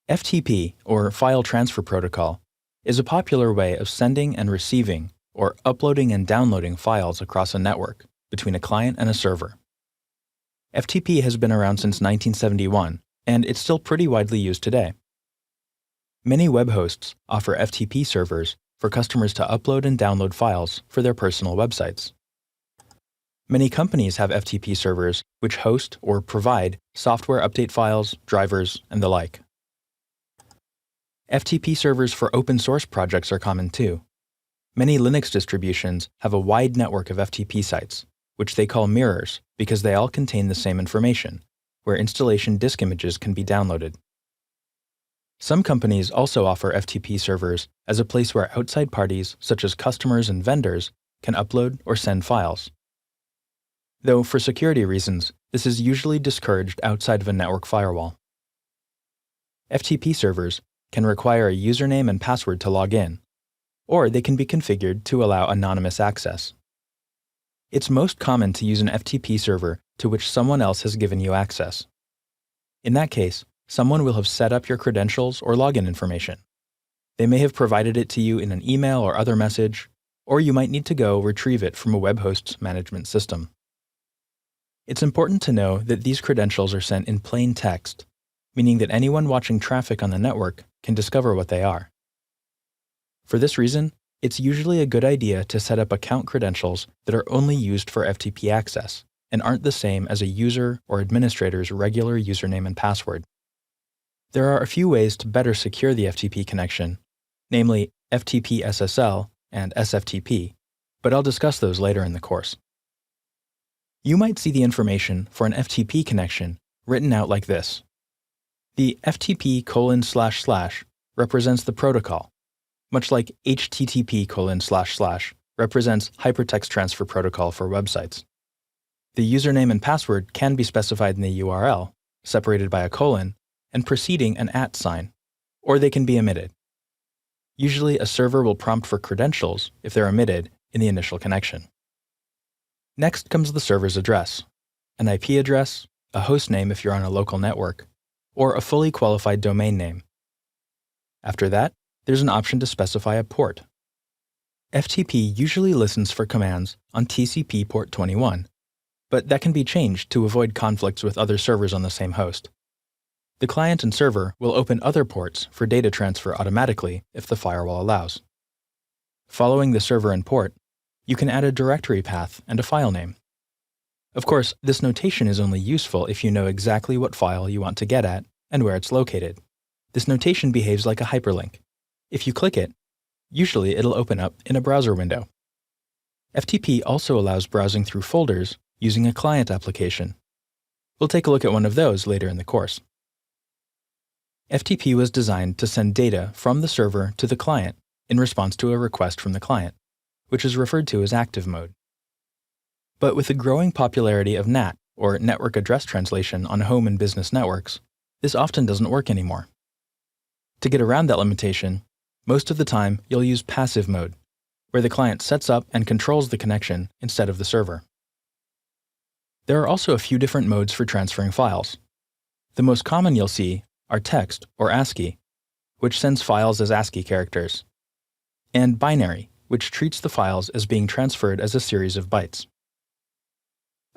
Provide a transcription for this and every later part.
FTP, or File Transfer Protocol, is a popular way of sending and receiving, or uploading and downloading files across a network between a client and a server. FTP has been around since 1971, and it's still pretty widely used today. Many web hosts offer FTP servers for customers to upload and download files for their personal websites. Many companies have FTP servers which host or provide software update files, drivers, and the like. FTP servers for open source projects are common too. Many Linux distributions have a wide network of FTP sites, which they call mirrors because they all contain the same information, where installation disk images can be downloaded. Some companies also offer FTP servers as a place where outside parties, such as customers and vendors, can upload or send files. Though for security reasons, this is usually discouraged outside of a network firewall. FTP servers can require a username and password to log in, or they can be configured to allow anonymous access. It's most common to use an FTP server to which someone else has given you access. In that case, someone will have set up your credentials or login information. They may have provided it to you in an email or other message, or you might need to go retrieve it from a web host's management system. It's important to know that these credentials are sent in plain text, meaning that anyone watching traffic on the network can discover what they are. For this reason, it's usually a good idea to set up account credentials that are only used for FTP access and aren't the same as a user or administrator's regular username and password. There are a few ways to better secure the FTP connection, namely FTP SSL and SFTP, but I'll discuss those later in the course. You might see the information for an FTP connection written out like this. The FTP:// represents the protocol, much like HTTP:// represents Hypertext Transfer Protocol for websites. The username and password can be specified in the URL, separated by a colon, and preceding an @ sign, or they can be omitted. Usually a server will prompt for credentials if they're omitted in the initial connection. Next comes the server's address, an IP address, a host name if you're on a local network, or a fully qualified domain name. After that, there's an option to specify a port. FTP usually listens for commands on TCP port 21, but that can be changed to avoid conflicts with other servers on the same host. The client and server will open other ports for data transfer automatically if the firewall allows. Following the server and port, you can add a directory path and a file name. Of course, this notation is only useful if you know exactly what file you want to get at and where it's located. This notation behaves like a hyperlink. If you click it, usually it'll open up in a browser window. FTP also allows browsing through folders using a client application. We'll take a look at one of those later in the course. FTP was designed to send data from the server to the client in response to a request from the client, which is referred to as active mode. But with the growing popularity of NAT, or network address translation on home and business networks, this often doesn't work anymore. To get around that limitation, most of the time you'll use passive mode, where the client sets up and controls the connection instead of the server. There are also a few different modes for transferring files. The most common you'll see are text or ASCII, which sends files as ASCII characters, and binary, which treats the files as being transferred as a series of bytes.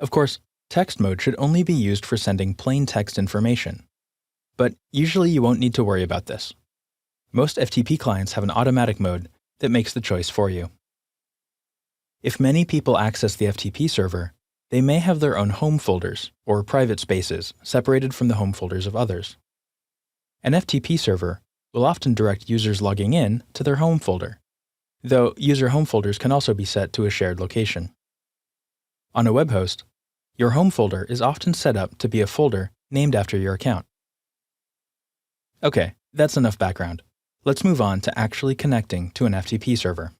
Of course, text mode should only be used for sending plain text information, but usually you won't need to worry about this. Most FTP clients have an automatic mode that makes the choice for you. If many people access the FTP server, they may have their own home folders or private spaces separated from the home folders of others. An FTP server will often direct users logging in to their home folder, though user home folders can also be set to a shared location. On a web host, your home folder is often set up to be a folder named after your account. Okay, that's enough background. Let's move on to actually connecting to an FTP server.